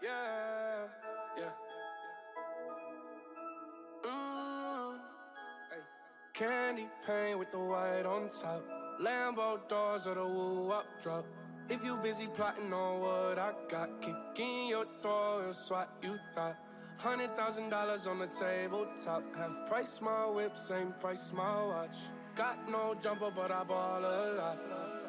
Yeah, yeah. Hey. Candy paint with the white on top. Lambo doors or the woo-up drop. If you busy plotting on what I got, kick in your door, it'll swat you thought. $100,000 on the tabletop. Half price my whip, same price my watch. Got no jumper, but I ball a lot.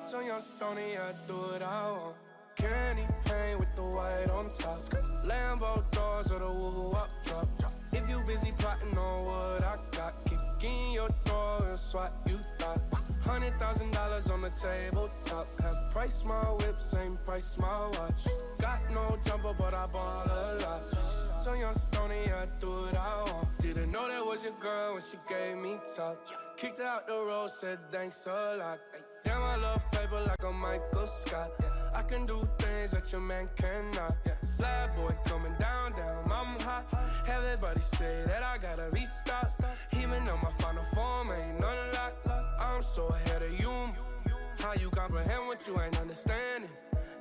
So young Stoney, I do what I want. Candy paint with the white on top. Lambo doors or the woo-up drop. If you busy plotting on what I got, kick in your door and swat you thought. $100,000 on the tabletop. Half price my whip, same price my watch. Got no jumper, but I ball a lot. So young Stoney, I do what I want. Didn't know that was your girl when she gave me top. Kicked her out the road, said thanks a lot. Damn, I love paper like a Michael Scott. I can do things that your man cannot. Slab boy coming down, I'm hot. Everybody say that I gotta be stopped. Even though my final form ain't none lock. I'm so ahead of you. How you comprehend what you ain't understanding?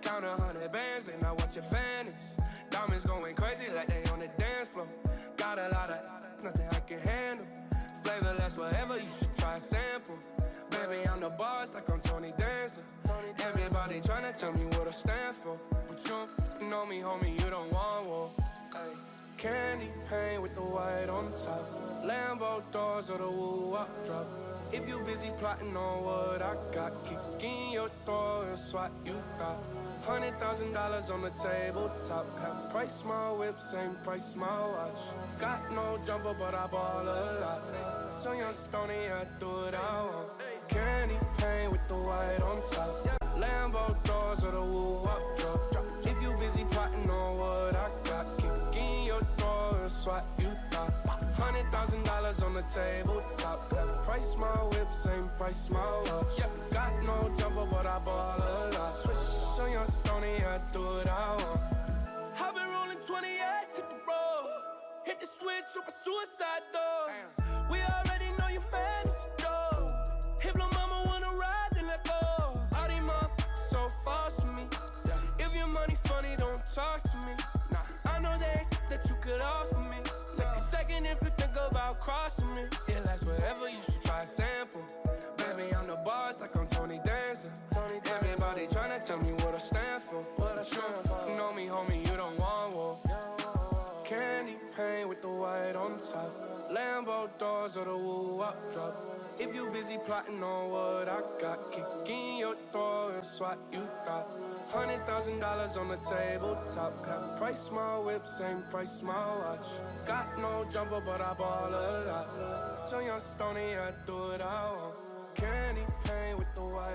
Count 100 bands and I watch your vanish. Diamonds going crazy like they on the dance floor. Got a lot of nothing I can handle. Flavor lasts forever, you should try a sample. Baby, I'm the boss like I'm Tony Dancer. Everybody tryna tell me what I stand for. But you know me, homie, you don't want war. Ay. Candy paint with the white on top. Lambo doors or the woo-up drop. If you busy plotting on what I got, kick in your door and swat you thought. $100,000 on the tabletop. Half price my whip, same price my watch. Got no jumper, but I ball a lot. So young Stoney, I do what I want. Candy paint with the white on top. Lambo doors or the woo-up drop. If you busy plotting on what I got, kick in your door and swat you thought. $100,000 on the tabletop. Half price my whip, same price my watch. Got no jumper, but I ball a lot. So young Stoney, I do what I want. I've been rolling 28, hit the road. Hit the switch, up a suicide door. We already know you man is a dog. If lil' mama wanna ride, then let go. All these motherfuckers so false to me. If your money funny, don't talk to me. I know that you could offer me. Take a second if you think about crossing me. It lasts forever, you should try a sample. Baby, I'm the boss like I'm Tony Dancer. Everybody tryna tell me what I stand for. You know me, homie, you don't want war. Candy paint with the white on top. Lambo doors or the woo-up drop. If you busy plotting on what I got, kick in your door and swat you thought. $100,000 on the tabletop. Half price my whip, same price my watch. Got no jumper, but I ball a lot. So young Stoney, I do what I want. Candy paint with the white